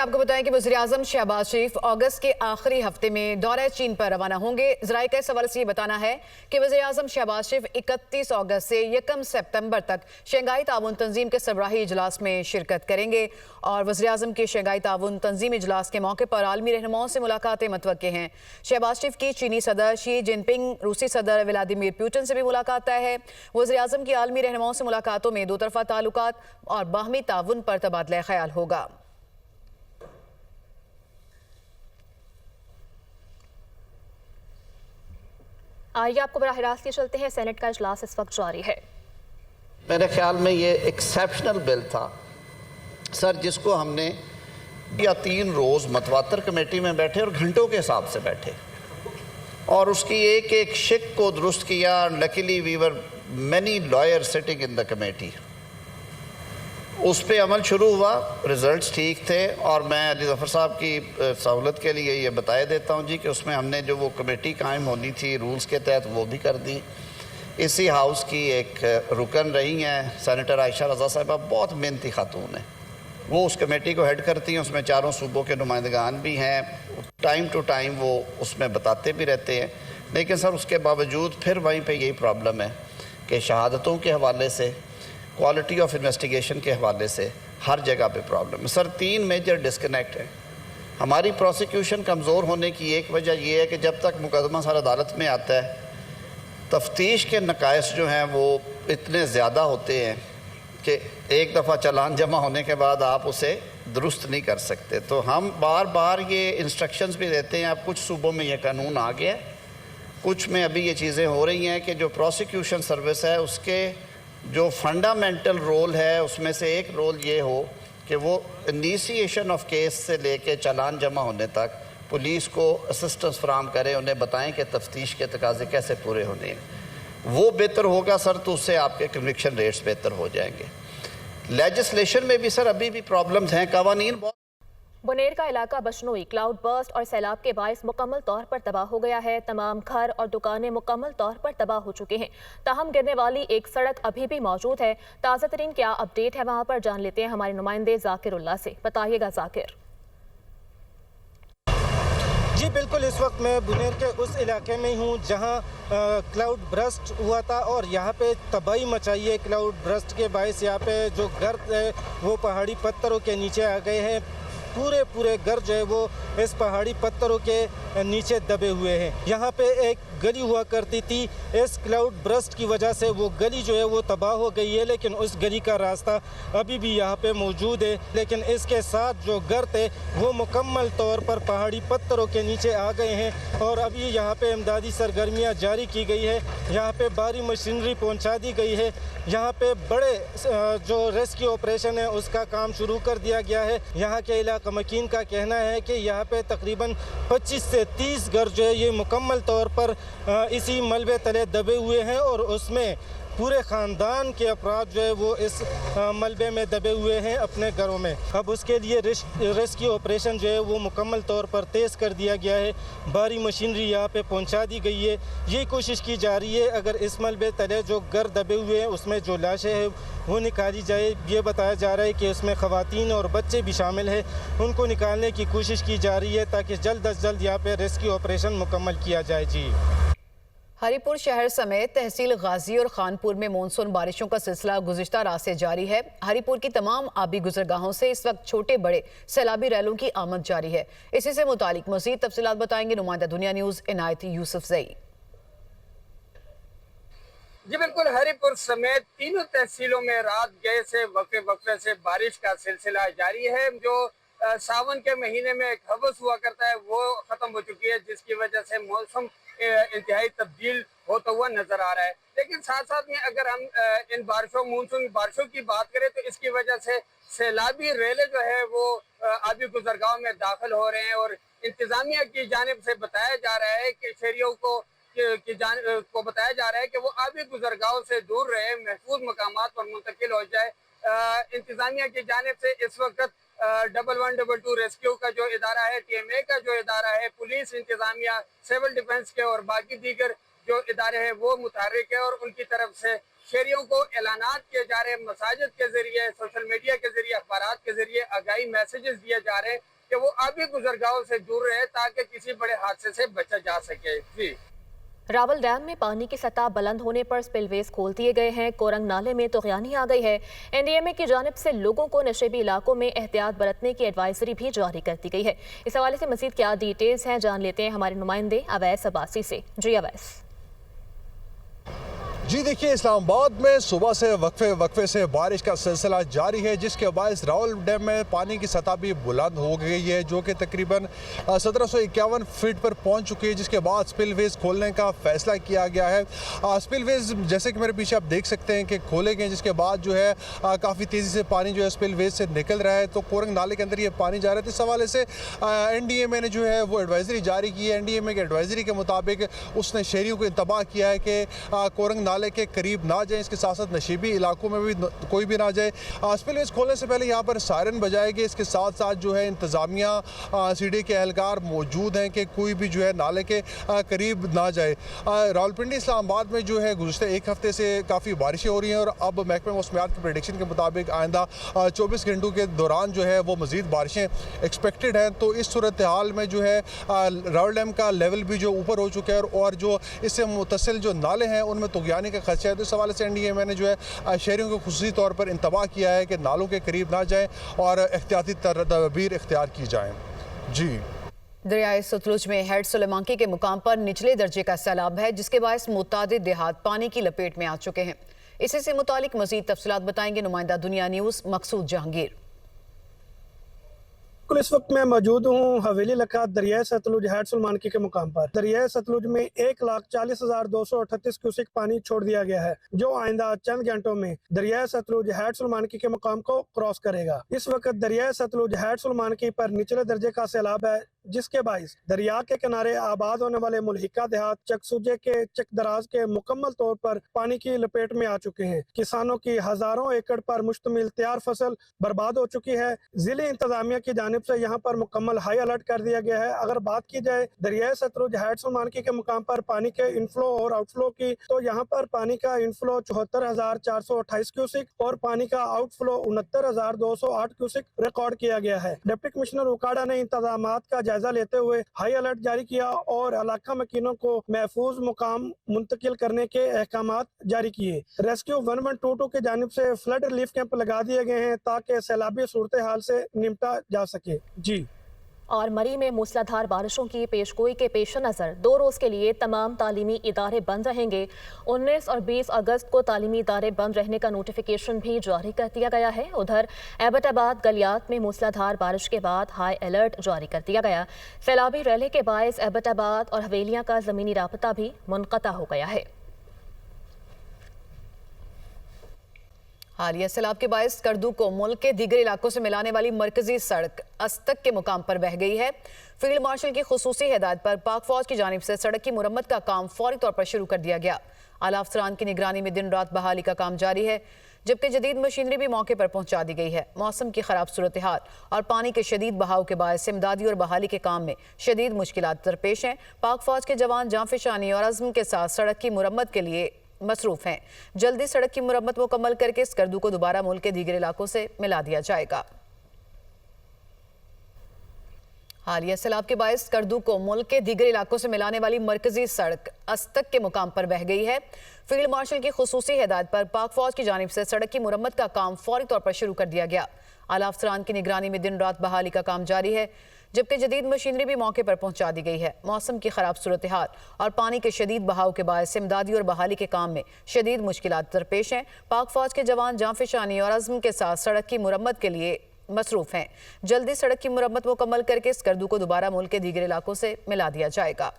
आपको बताएं कि वज़ीर-ए-आज़म शहबाज शरीफ अगस्त के आखिरी हफ्ते में दौरे चीन पर रवाना होंगे। ज़राए के सवाल से ये बताना है कि वज़ीर-ए-आज़म शहबाज शरीफ 31 अगस्त से 1 सितंबर तक शंघाई ताउन तंजीम के सरबराही इजलास में शिरकत करेंगे और वज़ीर-ए-आज़म के शंघाई ताउन तंजीम इजलास के मौके पर आलमी रहनुमाओं से मुलाकातें मुतवक्के हैं। शहबाज शरीफ की चीनी सदर शी जिनपिंग, रूसी सदर व्लादिमीर पुतिन से भी मुलाकात तय है। वज़ीर-ए-आज़म की आलमी रहनुमाओं से मुलाकातों में दो तरफा ताल्लुकात और बाहमी ताउन पर तबादला ख्याल होगा। आइए आपको बराह रास्त ले चलते हैं। सेनेट का इजलास इस वक्त जारी है। मेरे ख्याल में ये एक्सेप्शनल बिल था सर, जिसको हमने या 3 रोज़ मतवातर कमेटी में बैठे और घंटों के हिसाब से बैठे और उसकी एक एक शिक को दुरुस्त किया। Luckily we were many lawyer sitting in the committee. उस पर अमल शुरू हुआ, रिज़ल्ट्स ठीक थे और मैं अली ज़फ़र साहब की सहूलत के लिए ये बताए देता हूँ जी कि उसमें हमने जो वो कमेटी कायम होनी थी रूल्स के तहत वो भी कर दी। इसी हाउस की एक रुकन रही हैं सेनेटर आयशा रज़ा साहिबा, बहुत मेहनती खातून है, वो उस कमेटी को हेड करती हैं। उसमें चारों सूबों के नुमाइंदगान भी हैं, टाइम टू टाइम वो उसमें बताते भी रहते हैं। लेकिन सर उसके बावजूद फिर वहीं पर यही प्रॉब्लम है कि शहादतों के हवाले से, क्वालिटी ऑफ इन्वेस्टिगेशन के हवाले से हर जगह पे प्रॉब्लम है सर। 3 मेजर डिस्कनेक्ट है। हमारी प्रोसिक्यूशन कमज़ोर होने की एक वजह यह है कि जब तक मुकदमा सर अदालत में आता है तफ्तीश के नकाइस जो हैं वो इतने ज़्यादा होते हैं कि एक दफ़ा चालान जमा होने के बाद आप उसे दुरुस्त नहीं कर सकते। तो हम बार बार ये इंस्ट्रक्शंस भी देते हैं। अब कुछ सूबों में ये कानून आ गया, कुछ में अभी ये चीज़ें हो रही हैं कि जो प्रोसिक्यूशन सर्विस है उसके जो फंडामेंटल रोल है उसमें से एक रोल ये हो कि वो इनिशिएशन ऑफ केस से लेके चालान जमा होने तक पुलिस को असिस्टेंस फराहम करें, उन्हें बताएं कि तफ्तीश के तकाजे कैसे पूरे होने हैं। वो बेहतर होगा सर, तो उससे आपके कन्विक्शन रेट्स बेहतर हो जाएंगे। लेजिस्लेशन में भी सर अभी भी प्रॉब्लम्स हैं। कवानीन बहुत बुनेर का इलाका बशनोई क्लाउड बर्स्ट और सैलाब के बायस मुकम्मल तौर पर तबाह हो गया है। तमाम घर और दुकानें मुकम्मल तौर पर तबाह हो चुके हैं। ताहम गिरने वाली एक सड़क अभी भी मौजूद है। ताज़ा तरीन क्या अपडेट है वहाँ पर जान लेते हैं हमारे नुमाइंदे जाकिर उल्लाह से। बताइएगा जाकिर। जी बिल्कुल, इस वक्त मैं बुनेर के उस इलाके में हूँ जहाँ क्लाउड ब्रस्ट हुआ था और यहाँ पे तबाही मचाई है। क्लाउड ब्रस्ट के बायस यहाँ पे जो घर है वो पहाड़ी पत्थरों के नीचे आ गए हैं। पूरे घर जो है वो इस पहाड़ी पत्थरों के नीचे दबे हुए हैं। यहाँ पे एक गली हुआ करती थी, इस क्लाउड ब्रस्ट की वजह से वो गली जो है वो तबाह हो गई है, लेकिन उस गली का रास्ता अभी भी यहाँ पे मौजूद है। लेकिन इसके साथ जो घर थे वो मुकम्मल तौर पर पहाड़ी पत्थरों के नीचे आ गए हैं और अभी यहाँ पे इमदादी सरगर्मियाँ जारी की गई है। यहाँ पे भारी मशीनरी पहुँचा दी गई है। यहाँ पे बड़े जो रेस्क्यू ऑपरेशन है उसका काम शुरू कर दिया गया है। यहाँ के इलाका मकीन का कहना है कि यहाँ पे तकरीबन 25 से 30 घर जो है ये मुकम्मल तौर पर इसी मलबे तले दबे हुए हैं और उसमें पूरे ख़ानदान के अफराद जो है वो इस मलबे में दबे हुए हैं अपने घरों में। अब उसके लिए रेस्क्यू ऑपरेशन जो है वो मुकम्मल तौर पर तेज़ कर दिया गया है। भारी मशीनरी यहाँ पे पहुँचा दी गई है। ये कोशिश की जा रही है अगर इस मलबे तले जो घर दबे हुए हैं उसमें जो लाशें हैं वो निकाली जाए। ये बताया जा रहा है कि उसमें ख़वातीन और बच्चे भी शामिल हैं, उनको निकालने की कोशिश की जा रही है ताकि जल्द अज जल्द यहाँ पर रेस्क्यू ऑपरेशन मुकम्मल किया जाए। जी, हरिपुर शहर समेत तहसील गाजी और खानपुर में मानसून बारिशों का सिलसिला गुज़िश्ता रात से जारी है। हरिपुर की तमाम आबी गुजरगाहों से इस वक्त छोटे बड़े सैलाबी रैलों की आमद जारी है। इसी से मुतालिक मज़ीद तफसीलात बताएंगे नुमाइंदा दुनिया न्यूज़ इनायत यूसुफजई। जी बिल्कुल, हरिपुर समेत तीनों तहसीलों में रात गए से वक्फे से बारिश का सिलसिला जारी है। जो सावन के महीने में एक हवस हुआ करता है वो ख़त्म हो चुकी है, जिसकी वजह से मौसम इंतहाई तब्दील होता हुआ नजर आ रहा है। लेकिन साथ साथ में अगर हम इन मानसून बारिशों की बात करें तो इसकी वजह से सैलाबी रेले जो है वो आबी गुजरगांव में दाखिल हो रहे हैं और इंतजामिया की जानिब से बताया जा रहा है कि शहरियों को बताया जा रहा है कि वो आबी गुजरगांव से दूर रहे, महफूज मकामात पर मुंतकिल हो जाए। इंतजामिया की जानिब से इस वक्त 1122 रेस्क्यू का जो इदारा है, TMA का जो इदारा है, पुलिस इंतजामिया, सिविल डिफेंस के और बाकी दीगर जो इदारे हैं वो मुतहर्रिक है और उनकी तरफ से शहरियों को ऐलानात किए जा रहे हैं, मसाजिद के जरिए, सोशल मीडिया के जरिए, अखबारात के जरिए आगाही मैसेजेस दिए जा रहे हैं कि वो आबी गुजरगाहों से दूर रहे ताकि किसी बड़े हादसे से बचा जा सके। जी, रावल डैम में पानी की सतह बुलंद होने पर स्पिलवेज खोल दिए गए हैं। कोरंग नाले में तुग़यानी आ गई है। एनडीएमए की जानिब से लोगों को नशेबी इलाकों में एहतियात बरतने की एडवाइजरी भी जारी कर दी गई है। इस हवाले से मजीद क्या डिटेल्स हैं जान लेते हैं हमारे नुमाइंदे अवैस अब्बासी से। जी अवैस। जी देखिए, इस्लामाबाद में सुबह से वक्फे से बारिश का सिलसिला जारी है, जिसके बायस रावल डैम में पानी की सतह भी बुलंद हो गई है, जो कि तकरीबन 1751 फीट पर पहुंच चुकी है, जिसके बाद स्पिलवेज खोलने का फैसला किया गया है। स्पिलवेज जैसे कि मेरे पीछे आप देख सकते हैं कि खोले गए, जिसके बाद जो है काफ़ी तेज़ी से पानी जो है स्पिलवेज से निकल रहा है, तो कोरंग नाले के अंदर ये पानी जा रहा है। तो इस हवाले से एनडीएमए ने जो है वो एडवाइजरी जारी की है। एनडीएमए की एडवाइजरी के मुताबिक उसने शहरियों को इंतबाह किया है कि कोरंग नाले के करीब ना जाए, इसके साथ साथ नशीबी इलाकों में भी कोई भी ना जाए। स्पिलवेज खोलने से पहले यहाँ पर सायरन बजाए गए। इसके साथ साथ जो है इंतज़ामिया सीडी के एहलकार मौजूद हैं कि कोई भी जो है नाले के करीब ना जाए। रावलपिंडी इस्लामाबाद में जो है गुज़श्ता एक हफ्ते से काफ़ी बारिशें हो रही हैं और अब महकमा मौसमियात की प्रेडिक्शन के मुताबिक आइंदा 24 घंटों के दौरान जो है वो मज़ीद बारिशें एक्सपेक्टेड हैं। तो इस सूरत हाल में जो है रावल डैम का लेवल भी जो ऊपर हो चुका है और जो इससे मुतसिल जो नाले हैं उनमें तुग़यानी का खदशा है। तो इस हवाले से एनडीएमए ने जो है शहरियों को खुसूसी तौर पर इंतबाह किया है कि नालों के करीब ना जाएं और एहतियाती तदबीर इख्तियार की जाएं। जी, दरियाए सतलुज में हेड सुलेमांकी के मुकाम पर निचले दर्जे का सैलाब है, जिसके बायस मुतादिद देहात पानी की लपेट में आ चुके हैं। इसी से मुतालिक मजीद तफसीलात बताएंगे नुमाइंदा दुनिया न्यूज़ मकसूद जहांगीर। इस वक्त मैं मौजूद हूँ हवेली इलाका दरियाए सतलुज हेड सुलेमांकी के मुकाम पर। दरियाए सतलुज में 1,40,238 क्यूसेक पानी छोड़ दिया गया है, जो आइंदा चंद घंटों में दरियाए सतलुज हेड सुलेमांकी के मुकाम को क्रॉस करेगा। इस वक्त दरियाए सतलुज हेड सुलेमांकी पर निचले दर्जे का सैलाब है, जिसके बाइस दरिया के किनारे आबाद होने वाले मुल्हिका देहात चकसूजे के चकदराज के मुकम्मल तौर पर पानी की लपेट में आ चुके हैं। किसानों की हजारों एकड़ पर मुश्तमिल तैयार फसल बर्बाद हो चुकी है। जिले इंतजामिया की जानिब से यहाँ पर मुकम्मल हाई अलर्ट कर दिया गया है। अगर बात की जाए दरियाए सतलुज हेड सुलेमांकी के मुकाम पर पानी के इनफ्लो और आउटफ्लो की, तो यहाँ पर पानी का इनफ्लो 74,428 क्यूसिक और पानी का आउटफ्लो 69,208 क्यूसिक रिकॉर्ड किया गया है। डिप्टी कमिश्नर उकाड़ा ने इंतजामात का जायजा लेते हुए हाई अलर्ट जारी किया और इलाका मकीनों को महफूज मुकाम मुंतकिल करने के अहकामात जारी किए। रेस्क्यू 1122 की जानिब से फ्लड रिलीफ कैंप लगा दिए गए हैं ताकि सैलाबी सूरत हाल से निपटा जा सके। जी, और मरी में मूसलाधार बारिशों की पेशगोई के पेश नज़र 2 रोज़ के लिए तमाम तालीमी इदारे बंद रहेंगे। 19 और 20 अगस्त को तालीमी इदारे बंद रहने का नोटिफिकेशन भी जारी कर दिया गया है। उधर एबटाबाद गलियात में मूसलाधार बारिश के बाद हाई अलर्ट जारी कर दिया गया। सैलाबी रैली के बायस एबटाबाद और हवेलियाँ का ज़मीनी राबता भी मुनक़ता हो गया है। हालिया सैलाब के बायस करदू को मुल्क के दीगर इलाकों से मिलाने वाली मरकजी सड़क अस्तक के मुकाम पर बह गई है। फील्ड मार्शल की खुसूसी हिदायत पर पाक फौज की जानिब से सड़क की मुरम्मत का काम फौरी तौर पर शुरू कर दिया गया। आला अफसरान की निगरानी में दिन रात बहाली का काम जारी है, जबकि जदीद मशीनरी भी मौके पर पहुंचा दी गई है। मौसम की खराब सूरत हाल और पानी के शदीद बहाव के बायस इमदादी और बहाली के काम में शदीद मुश्किलात दरपेश हैं। पाक फौज के जवान जांफिशानी और अज़्म के साथ सड़क की मुरम्मत के लिए मसरूफ हैं। जल्दी सड़क की मुरम्मत मुकम्मल करके इस करदू को दोबारा मुल्क के दीगर इलाकों से मिला दिया जाएगा। हालिया सैलाब के बायस करदू को मुल्क के दीगर इलाकों से मिलाने वाली मरकजी सड़क अस्तक के मुकाम पर बह गई है। फील्ड मार्शल की खुसूसी हिदायत पर पाक फौज की जानिब से सड़क की मुरम्मत का काम फौरी तौर पर शुरू कर दिया गया। आला अफसरान की निगरानी में दिन रात बहाली का काम जारी है, जबकि जदीद मशीनरी भी मौके पर पहुंचा दी गई है। मौसम की खराब सूरत हाल और पानी के शदीद बहाव के बायस इमदादी और बहाली के काम में शदीद मुश्किलात दरपेश हैं। पाक फौज के जवान जांफिशानी और अज़्म के साथ सड़क की मुरम्मत के लिए मसरूफ हैं। जल्दी सड़क की मुरम्मत मुकम्मल करके इस करदू को दोबारा मुल्क के दीगर इलाकों से मिला दिया जाएगा।